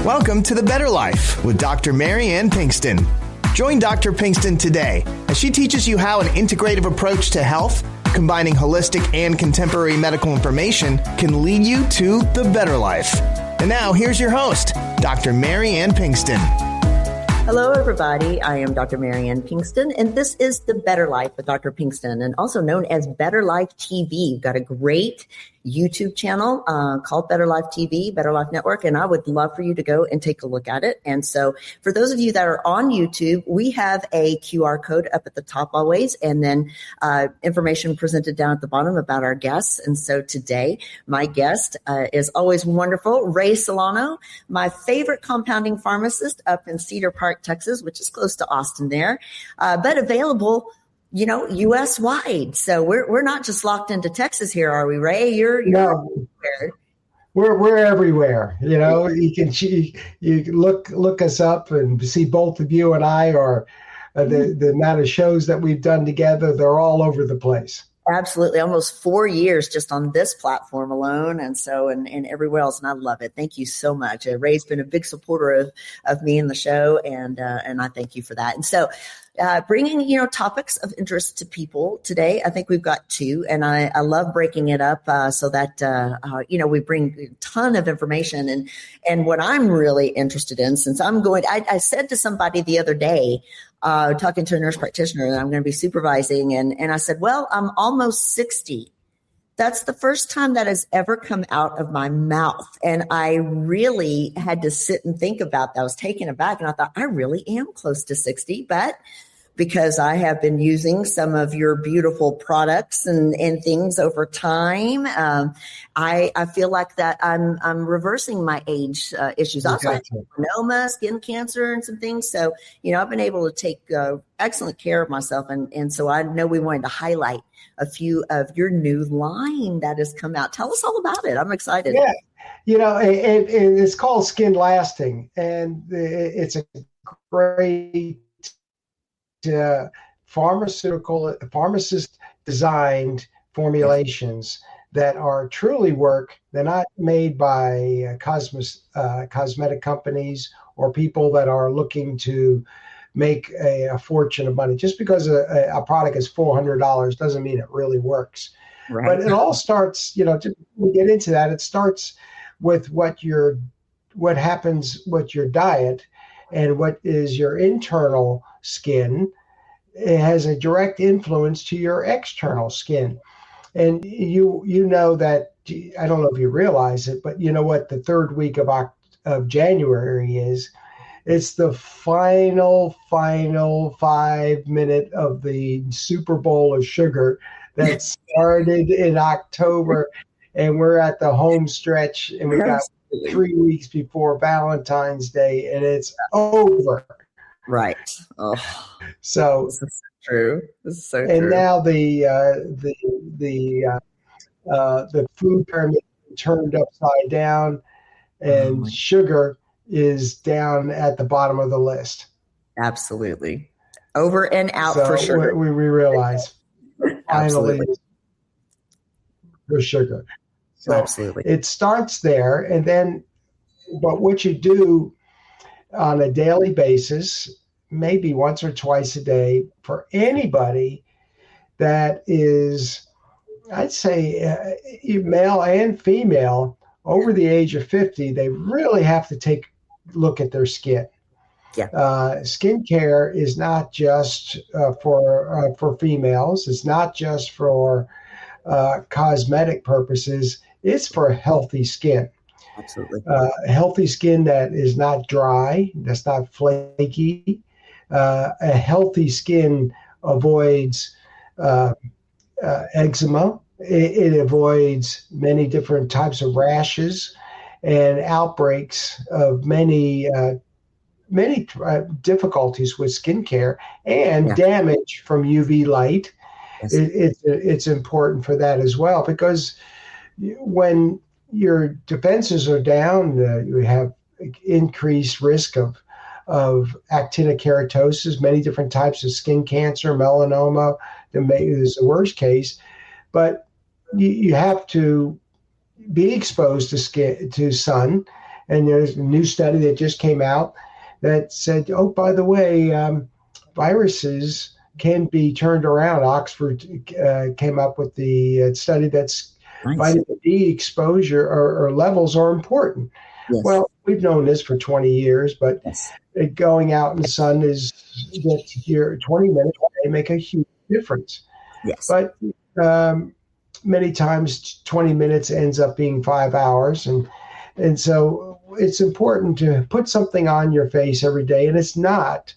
Welcome to The Better Life with Dr. Mary Ann Pinkston. Join Dr. Pinkston today as she teaches you how an integrative approach to health, combining holistic and contemporary medical information, can lead you to the better life. And now, here's your host, Dr. Mary Ann Pinkston. Hello, everybody. I am Dr. Mary Ann Pinkston, and this is The Better Life with Dr. Pinkston, and also known as Better Life TV. We've got a great YouTube channel called Better Life TV, Better Life Network, and I would love for you to go and take a look at it. And so for those of you that are on YouTube, we have a QR code up at the top always, and then information presented down at the bottom about our guests. And so today, my guest is always wonderful, Ray Solano, my favorite compounding pharmacist up in Cedar Park, Texas, which is close to Austin there, but available U.S. wide. So we're not just locked into Texas here, are we, Ray? You're no, everywhere. We're everywhere. You can you look us up and see both of you and I, or the amount of shows that we've done together. They're all over the place. Absolutely. Almost 4 years just on this platform alone. And so, and everywhere else. And I love it. Thank you so much. Ray's been a big supporter of me in the show. And I thank you for that. And so, bringing, topics of interest to people today, I think we've got two, and I love breaking it up so that, we bring a ton of information. And what I'm really interested in, since I said to somebody the other day, talking to a nurse practitioner that I'm going to be supervising, and I said, well, I'm almost 60. That's the first time that has ever come out of my mouth. And I really had to sit and think about that. I was taken aback, and I thought, I really am close to 60, but because I have been using some of your beautiful products and things over time, I feel like that I'm reversing my age issues. Also, I have melanoma, skin cancer, and some things. So, I've been able to take excellent care of myself. And so I know we wanted to highlight a few of your new line that has come out. Tell us all about it. I'm excited. Yeah. It's called Skin Lasting, and it's a great pharmacist-designed formulations that are truly work. They're not made by cosmetic companies or people that are looking to make a fortune of money. Just because a product is $400 doesn't mean it really works. Right. But it all starts, we get into that. It starts with what happens with your diet and what is your internal skin. It has a direct influence to your external skin. And you know that, I don't know if you realize it, but you know what the third week of January is? It's the final 5 minute of the Super Bowl of sugar that started in October, and we're at the home stretch, and we got 3 weeks before Valentine's Day, and it's over. Right. Oh, so this is true. This is so and true. Now the food pyramid turned upside down, and sugar is down at the bottom of the list. Absolutely. Over and out for sugar. We realize Absolutely. Finally for sugar. So absolutely. It starts there, and then, but what you do on a daily basis, maybe once or twice a day, for anybody that is, I'd say, male and female over the age of 50, they really have to take a look at their skin. Yeah. Skin care is not just for females. It's not just for cosmetic purposes. It's for healthy skin. Absolutely. Healthy skin that is not dry, that's not flaky. A healthy skin avoids eczema. It avoids many different types of rashes and outbreaks of many difficulties with skin care and damage from UV light. Yes. It's important for that as well, because when your defenses are down, you have increased risk of actinic keratosis, many different types of skin cancer, melanoma is the worst case. But you have to be exposed to sun, And there's a new study that just came out that said, oh, by the way, viruses can be turned around. Oxford came up with the study that's nice. Vitamin D exposure or levels are important. Yes. Well, we've known this for 20 years, but yes. Going out in the sun gets here 20 minutes, they make a huge difference. Yes. But many times 20 minutes ends up being 5 hours. And so it's important to put something on your face every day. And it's not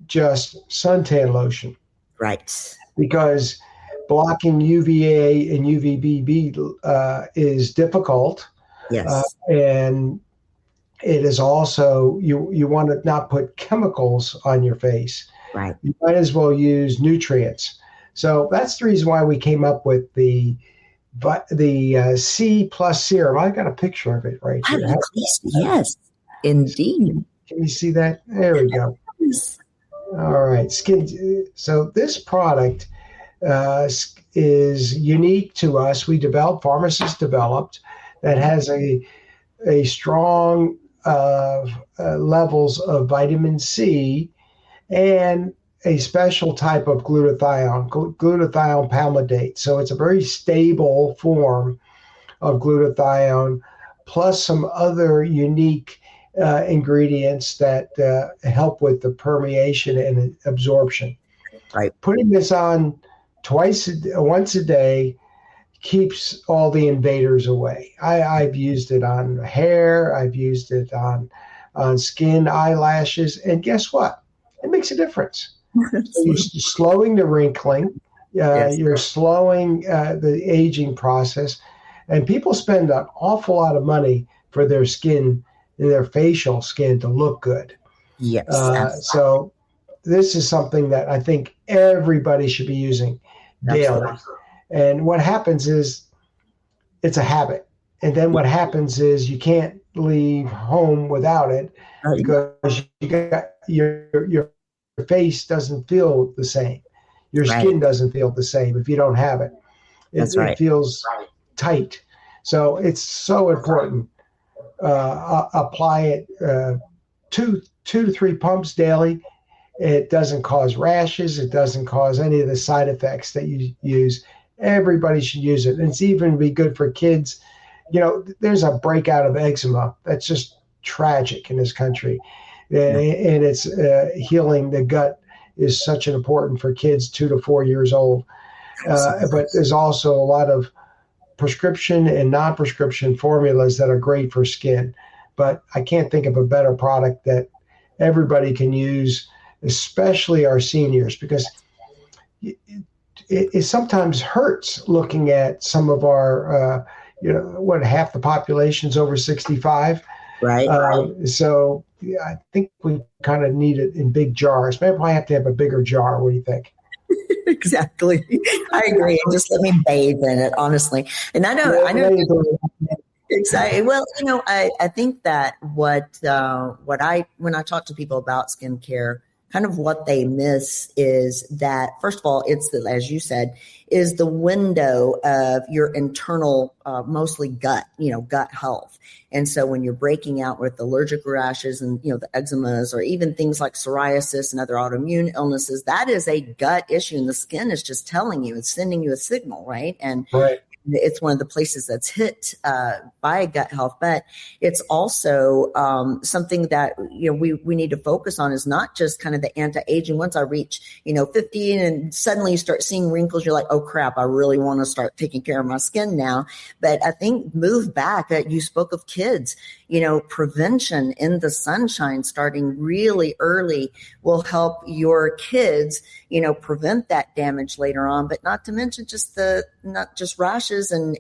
just suntan lotion. Right. Because blocking UVA and UVB is difficult. Yes. And it is also, you want to not put chemicals on your face. Right. You might as well use nutrients. So that's the reason why we came up with the C+ serum. I got a picture of it right here. Yes, indeed. Can you see that? There we go. Yes. All right. So this product is unique to us. Pharmacists developed, that has a strong levels of vitamin C and a special type of glutathione palmitate. So it's a very stable form of glutathione, plus some other unique ingredients that help with the permeation and absorption. Right. Putting this on once a day keeps all the invaders away. I've used it on hair. I've used it on skin, eyelashes, and guess what? It makes a difference. So you're slowing the wrinkling. Yes. You're slowing the aging process. And people spend an awful lot of money for their skin, their facial skin, to look good. Yes. So this is something that I think everybody should be using daily. Absolutely. And what happens is it's a habit. And then what happens is you can't leave home without it because you got your face doesn't feel the same. Your skin doesn't feel the same if you don't have it. It feels tight. So it's so important. Apply it 2 to 3 pumps daily. It doesn't cause rashes. It doesn't cause any of the side effects that you use. Everybody should use it. And it's even be good for kids. You know, there's a breakout of eczema that's just tragic in this country. And it's healing the gut is such an important for kids 2 to 4 years old. But there's also a lot of prescription and non-prescription formulas that are great for skin. But I can't think of a better product that everybody can use, especially our seniors, because it sometimes hurts looking at some of our, half the population's over 65. Right. So I think we kind of need it in big jars. Maybe I have to have a bigger jar. What do you think? Exactly. I agree. Just let me bathe in it, honestly. And I know. Exactly. Well, I think that when I talk to people about skincare, kind of what they miss is that, first of all, it's as you said, is the window of your internal, mostly gut health. And so when you're breaking out with allergic rashes and, the eczemas, or even things like psoriasis and other autoimmune illnesses, that is a gut issue. And the skin is just telling you, it's sending you a signal, right? And it's one of the places that's hit by gut health, but it's also something that we need to focus on is not just kind of the anti-aging. Once I reach 50 and suddenly you start seeing wrinkles, you're like, oh crap, I really want to start taking care of my skin now. But I think move back. You spoke of kids. Prevention in the sunshine starting really early will help your kids, prevent that damage later on, but not to mention not just rashes and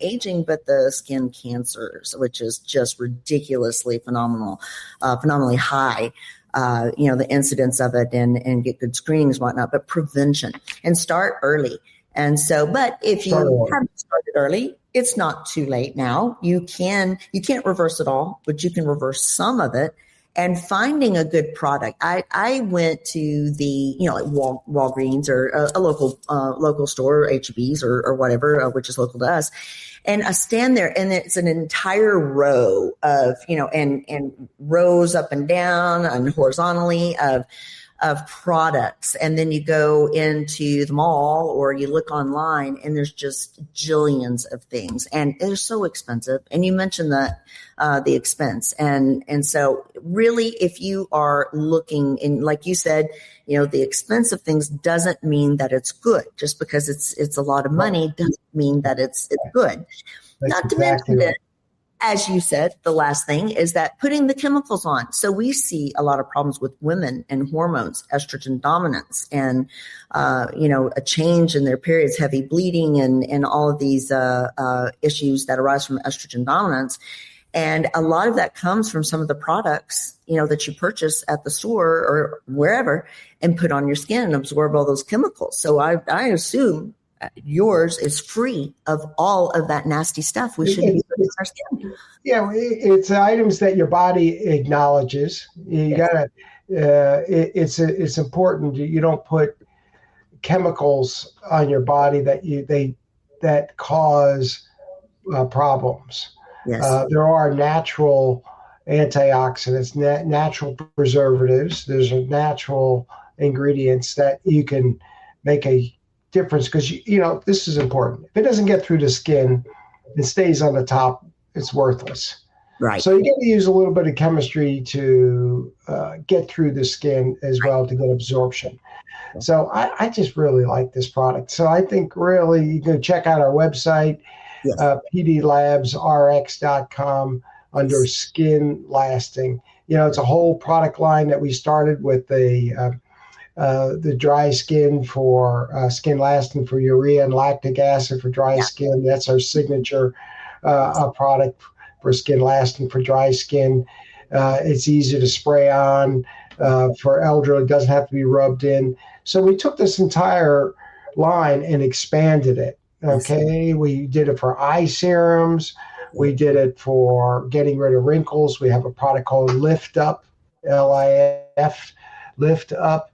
aging, but the skin cancers, which is just ridiculously phenomenally high. The incidence of it and get good screenings and whatnot, but prevention and start early. And so, but if you haven't started early, it's not too late now. You can't reverse it all, but you can reverse some of it. and finding a good product. I went to the, like Walgreens or a local store, HEB's or whatever, which is local to us. And I stand there and it's an entire row of, and rows up and down and horizontally of products. And then you go into the mall or you look online and there's just jillions of things and they're so expensive. And you mentioned that, the expense. And so really, if you are looking in, like you said, the expense of things doesn't mean that it's good. Just because it's a lot of money doesn't mean that it's good. That's Not to exactly mention right. that, as you said, the last thing is that putting the chemicals on. So we see a lot of problems with women and hormones, estrogen dominance, and a change in their periods, heavy bleeding, and all of these issues that arise from estrogen dominance. And a lot of that comes from some of the products, that you purchase at the store or wherever and put on your skin and absorb all those chemicals. So I assume yours is free of all of that nasty stuff we shouldn't be putting on our skin. Yeah, it's items that your body acknowledges. You gotta. It's important you don't put chemicals on your body that cause problems. Yes. There are natural antioxidants, natural preservatives. There's natural ingredients that you can make a difference because this is important. If it doesn't get through the skin, it stays on the top. It's worthless. Right. So you got to use a little bit of chemistry to get through the skin as well to get absorption. So I just really like this product. So I think really you can check out our website, yes. PDLabsRx.com under skin lasting. It's a whole product line that we started with the dry skin for skin lasting for urea and lactic acid for dry skin. That's our signature product for skin lasting for dry skin. It's easy to spray on for elderly. It doesn't have to be rubbed in. So we took this entire line and expanded it. Okay, we did it for eye serums. We did it for getting rid of wrinkles. We have a product called Lift Up, LIF, Lift Up.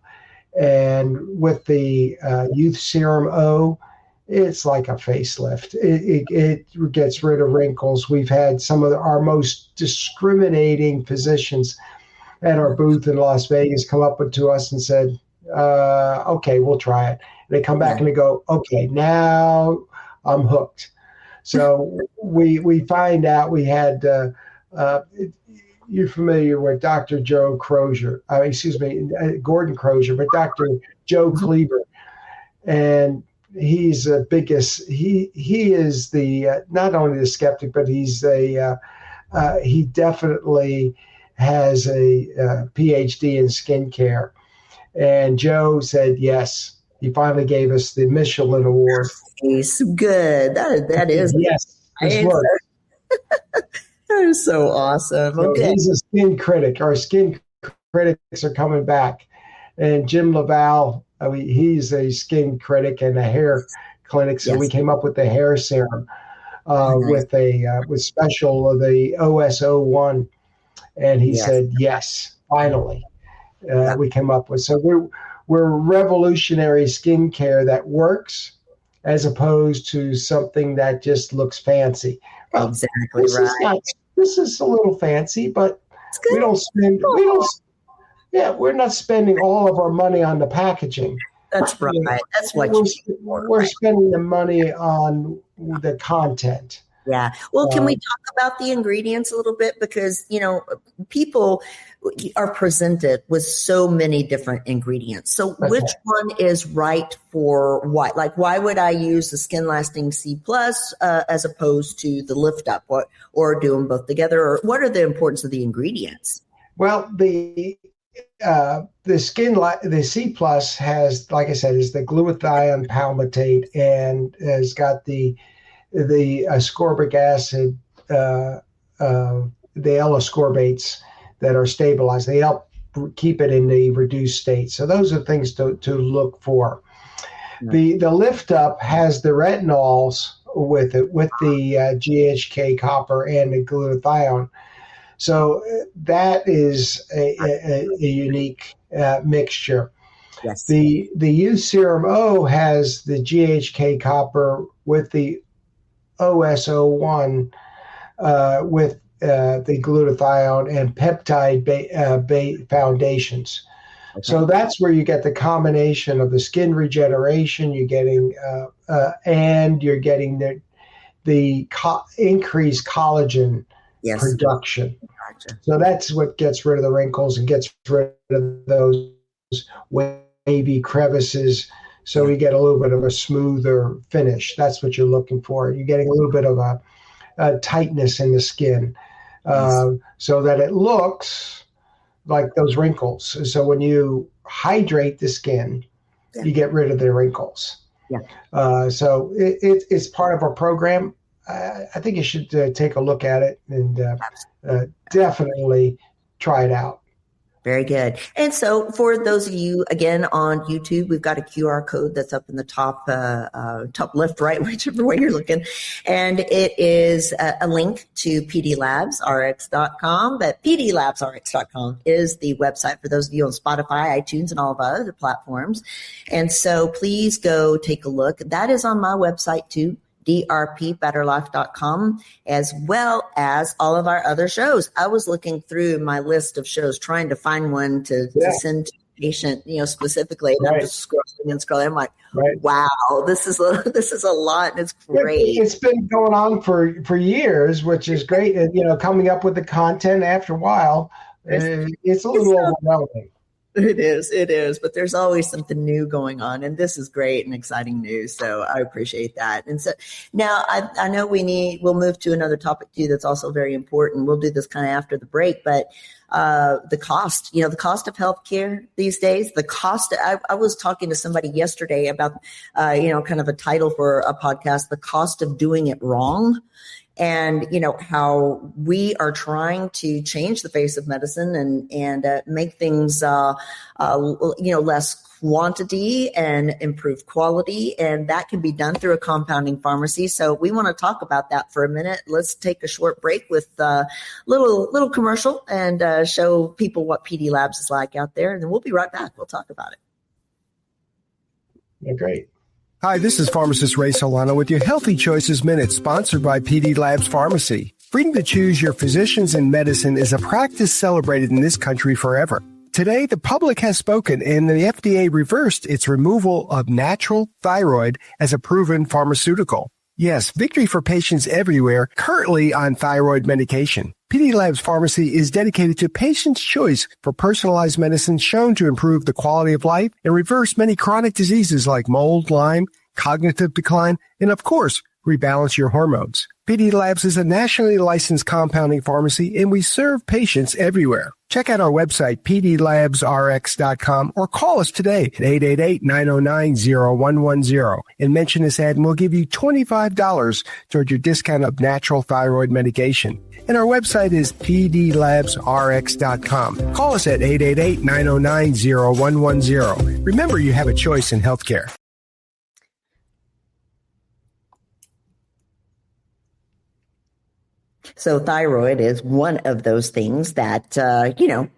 And with the Youth Serum O, it's like a facelift. It gets rid of wrinkles. We've had some of our most discriminating physicians at our booth in Las Vegas come up to us and said, okay, we'll try it. They come back and they go, okay, now I'm hooked. So we find out we had, you're familiar with Dr. Joe Crozier, Gordon Crozier, but Dr. Joe Cleaver. And he's the biggest, he is the, not only the skeptic, but he definitely has a PhD in skincare. And Joe said, yes, he finally gave us the Michelin Award. He's good. That is. Yes. That is so awesome. So okay. He's a skin critic. Our skin critics are coming back. And Jim Laval, he's a skin critic and a hair clinic. So we came up with the hair serum with special the OS01. And he said, yes, finally. We came up with. So we're revolutionary skincare that works as opposed to something that just looks fancy. Well, exactly right. This is a little fancy, but we're not spending all of our money on the packaging. That's right. That's what we're spending the money on the content. Yeah. Well, can we talk about the ingredients a little bit? Because, people are presented with so many different ingredients. So which one is right for what? Like, why would I use the Skin Lasting C Plus as opposed to the Lift Up or do them both together? Or what are the importance of the ingredients? Well, the C Plus has, like I said, is the glutathione palmitate and has got the ascorbic acid, the L-ascorbates that are stabilized. They help keep it in the reduced state. So those are things to look for. The Lift Up has the retinols with it, with the GHK copper and the glutathione. So that is a unique mixture. Yes. The youth serum O has the GHK copper with the OSO1 with the glutathione and peptide foundations. Okay. So that's where you get the combination of the skin regeneration. You're getting and you're getting the increased collagen production. Gotcha. So that's what gets rid of the wrinkles and gets rid of those wavy crevices. So we get a little bit of a smoother finish. That's what you're looking for. You're getting a little bit of a tightness in the skin, so that it looks like those wrinkles. So when you hydrate the skin, you get rid of the wrinkles. Yeah. So it's part of our program. I think you should take a look at it and definitely try it out. Very good. And so for those of you, again, on YouTube, we've got a QR code that's up in the top left, right, whichever way you're looking. And it is a link to pdlabsrx.com. But pdlabsrx.com is the website for those of you on Spotify, iTunes, and all of our other platforms. And so please go take a look. That is on my website too, drpbetterlife.com, as well as all of our other shows. I was looking through my list of shows, trying to find one to send to a patient, specifically. And I'm just scrolling and scrolling. I'm like, wow, this is a lot, and it's great. It's been going on for years, which is great. And, coming up with the content after a while, it's a little overwhelming. It is, but there's always something new going on, and this is great and exciting news. So I appreciate that. And so now I know we'll move to another topic too that's also very important. We'll do this kind of after the break, but the cost, the cost of healthcare these days, the cost. I was talking to somebody yesterday about, kind of a title for a podcast, the cost of doing it wrong. And, how we are trying to change the face of medicine and make things, less quantity and improve quality. And that can be done through a compounding pharmacy. So we want to talk about that for a minute. Let's take a short break with a little commercial and show people what PD Labs is like out there. And then we'll be right back. We'll talk about it. Yeah, great. Hi, this is pharmacist Ray Solano with your Healthy Choices Minute, sponsored by PD Labs Pharmacy. Freedom to choose your physicians and medicine is a practice celebrated in this country forever. Today, the public has spoken, and the FDA reversed its removal of natural thyroid as a proven pharmaceutical. Yes, victory for patients everywhere currently on thyroid medication. PD Labs Pharmacy is dedicated to patients' choice for personalized medicine shown to improve the quality of life and reverse many chronic diseases like mold, Lyme, cognitive decline, and of course, rebalance your hormones. PD Labs is a nationally licensed compounding pharmacy, and we serve patients everywhere. Check out our website, pdlabsrx.com, or call us today at 888-909-0110 and mention this ad, and we'll give you $25 toward your discount of natural thyroid medication. And our website is pdlabsrx.com. Call us at 888-909-0110. Remember, you have a choice in healthcare. So thyroid is one of those things that,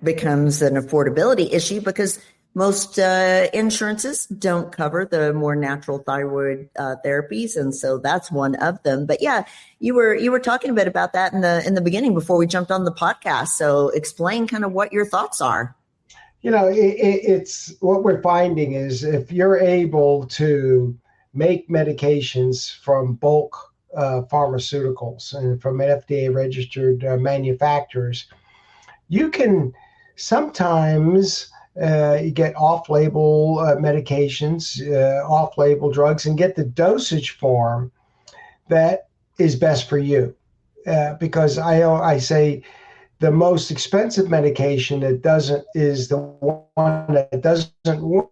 becomes an affordability issue because most insurances don't cover the more natural thyroid therapies. And so that's one of them. But yeah, you were talking a bit about that in the beginning before we jumped on the podcast. So explain kind of what your thoughts are. It's what we're finding is if you're able to make medications from bulk pharmaceuticals and from FDA registered manufacturers, you can sometimes you get off-label medications, off-label drugs, and get the dosage form that is best for you. Because I say the most expensive medication is the one that doesn't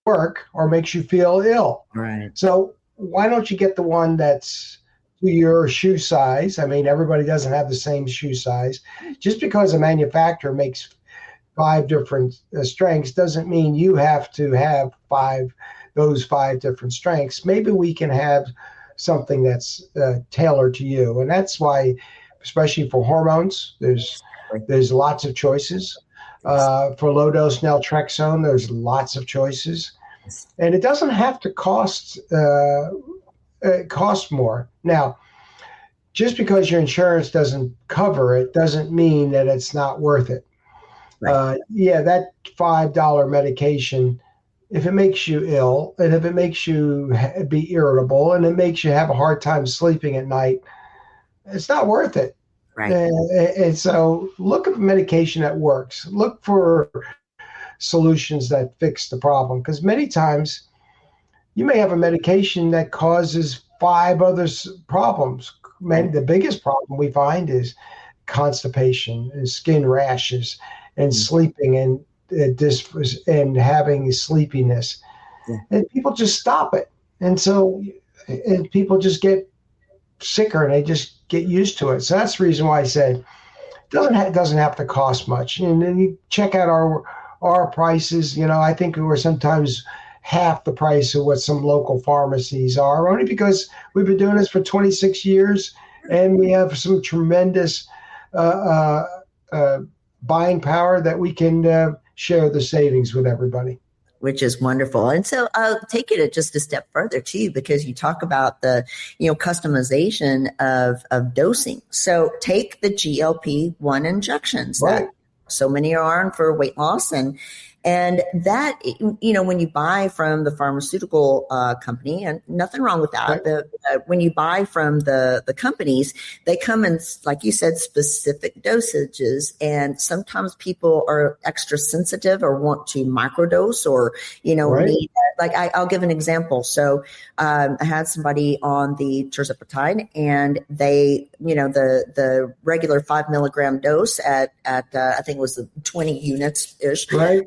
work or makes you feel ill. Right. So why don't you get the one that's to your shoe size? I mean, everybody doesn't have the same shoe size. Just because a manufacturer makes 5 different strengths doesn't mean you have to have those 5 different strengths. Maybe we can have something that's tailored to you. And that's why, especially for hormones, there's There's lots of choices. For low-dose naltrexone, there's lots of choices. And it doesn't have to cost more. Now, just because your insurance doesn't cover it doesn't mean that it's not worth it. Right. That $5 medication, if it makes you ill and if it makes you be irritable and it makes you have a hard time sleeping at night, it's not worth it. Right. And so look at medication that works. Look for solutions that fix the problem, because many times you may have a medication that causes 5 other problems. The biggest problem we find is constipation and skin rashes and sleeping and having sleepiness. Yeah. And people just stop it. And so people just get sicker and they just get used to it. So that's the reason why I said it doesn't have to cost much. And then you check out our prices. I think we're sometimes half the price of what some local pharmacies are, only because we've been doing this for 26 years and we have some tremendous buying power that we can share the savings with everybody. Which is wonderful. And so I'll take it just a step further too, because you talk about the, customization of dosing. So take the GLP-1 injections that so many are on for weight loss, and that, when you buy from the pharmaceutical company, and nothing wrong with that, when you buy from the companies, they come in, like you said, specific dosages. And sometimes people are extra sensitive or want to microdose or, need that. Like I'll give an example. So I had somebody on the tirzepatide, and they, the regular 5 milligram dose at I think it was the 20 units ish. Right.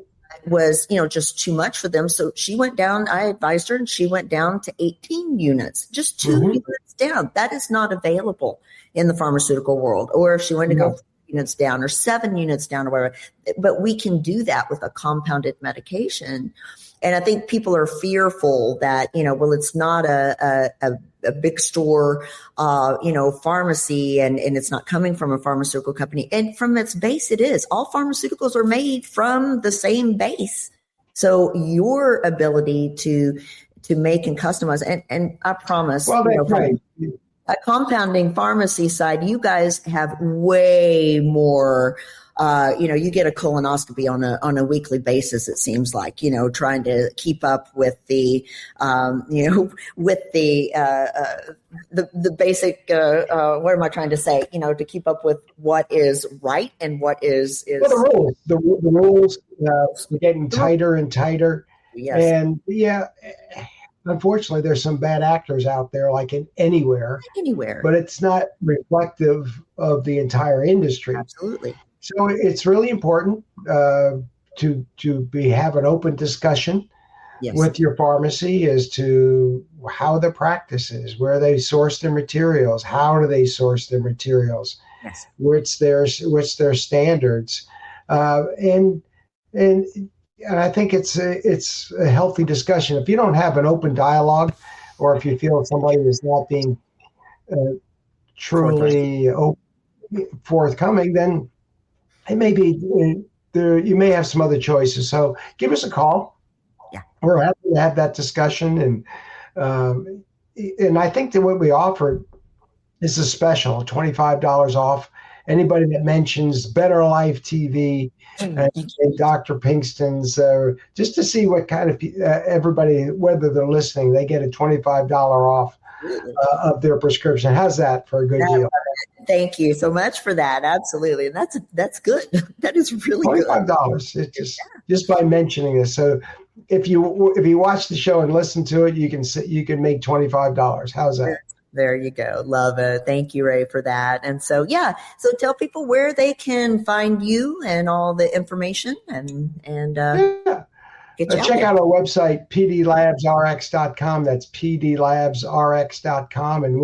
Was, just too much for them. So she went down, I advised her, and she went down to 18 units, just 2 units down. That is not available in the pharmaceutical world. Or if she wanted to go 4 units down or 7 units down or whatever. But we can do that with a compounded medication. And I think people are fearful that, it's not a big store, pharmacy, and it's not coming from a pharmaceutical company. And from its base, it is. All pharmaceuticals are made from the same base. So your ability to make and customize, and I promise, a compounding pharmacy side, you guys have way more. You get a colonoscopy on a weekly basis, it seems like, trying to keep up with the, with the basic, what am I trying to say? To keep up with what is right and what is. Well, the rules, are getting tighter and tighter. Yes. And unfortunately, there's some bad actors out there, like anywhere, but it's not reflective of the entire industry. Absolutely. So it's really important to have an open discussion with your pharmacy as to how the practice is, where they source their materials, how do they source their materials, what's their standards, and I think it's a healthy discussion. If you don't have an open dialogue, or if you feel somebody is not being truly forthcoming, then it may be you may have some other choices. So give us a call. Yeah, we're happy to have that discussion, and I think that what we offered is a special $25 off anybody that mentions Better Life TV and Dr. Pinkston's, just to see what kind of everybody, whether they're listening, they get a $25 off of their prescription. How's that for a good deal? Thank you so much for that. Absolutely. And that's good. That is really $25. good. It's just by mentioning this. So if you watch the show and listen to it, you can make $25. How's that? There you go. Love it. Thank you, Ray, for that. And so, so tell people where they can find you and all the information and check out our website, pdlabsrx.com. That's pdlabsrx.com. And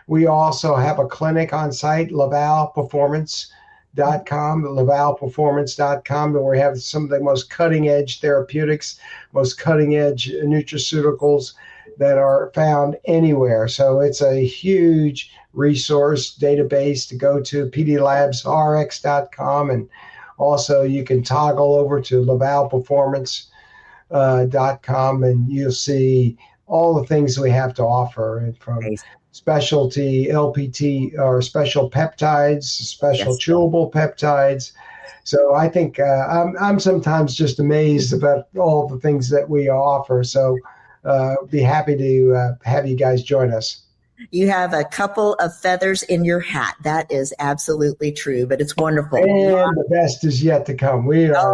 we also have a clinic on site, lavalperformance.com, where we have some of the most cutting edge therapeutics, most cutting edge nutraceuticals that are found anywhere. So it's a huge resource database to go to, pdlabsrx.com. And also you can toggle over to lavalperformance.com and you'll see all the things we have to offer, and from specialty LPT or special peptides, special chewable peptides. So I think I'm sometimes just amazed about all the things that we offer. So be happy to have you guys join us. You have a couple of feathers in your hat. That is absolutely true, but it's wonderful. And the best is yet to come. We are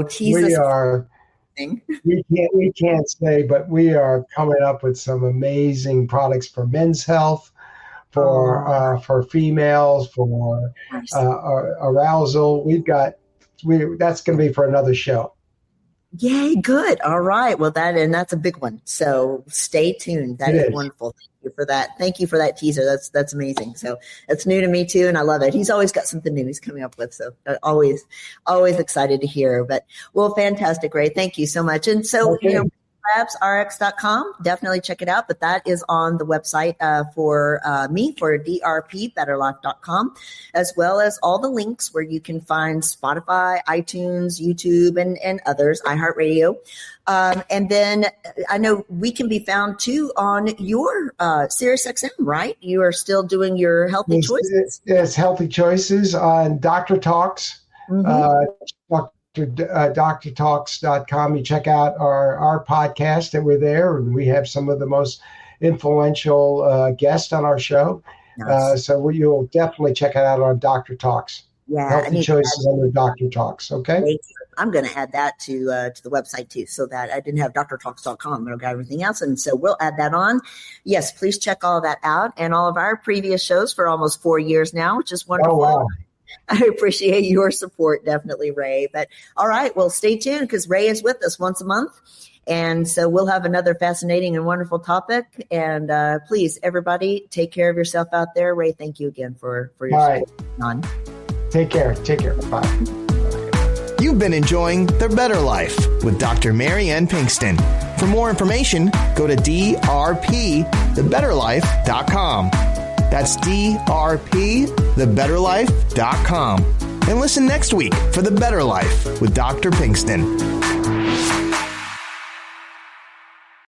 tease we us. are. We can't say, but we are coming up with some amazing products for men's health, for females, for arousal. That's going to be for another show. Yay, good. All right. Well, that's a big one. So stay tuned. That is wonderful. Thank you for that. Thank you for that teaser. That's amazing. So it's new to me too, and I love it. He's always got something new he's coming up with. So always excited to hear. But well, fantastic, Ray. Thank you so much. And so labsrx.com, definitely check it out. But that is on the website for me, for drpbetterlife.com, as well as all the links where you can find Spotify, iTunes, YouTube, and others, iHeartRadio. And then I know we can be found too on your SiriusXM, right? You are still doing your Healthy Choices. Yes, Healthy Choices on Dr. Talks. drtalks.com. You check out our podcast, and we're there, and we have some of the most influential guests on our show. Nice. So you'll definitely check it out on Dr. Talks. Yeah, Healthy Choices under Dr. Talks. Okay. I'm going to add that to the website too, so that I didn't have drtalks.com, but I've got everything else. And so we'll add that on. Yes, please check all that out, and all of our previous shows for almost 4 years now, which is wonderful. Oh, wow. I appreciate your support, definitely, Ray. But all right, well, stay tuned, because Ray is with us once a month. And so we'll have another fascinating and wonderful topic. And please, everybody, take care of yourself out there. Ray, thank you again for your support. Take care. Bye. You've been enjoying The Better Life with Dr. Mary Ann Pinkston. For more information, go to drpthebetterlife.com. That's drpthebetterlife.com. And listen next week for The Better Life with Dr. Pinkston.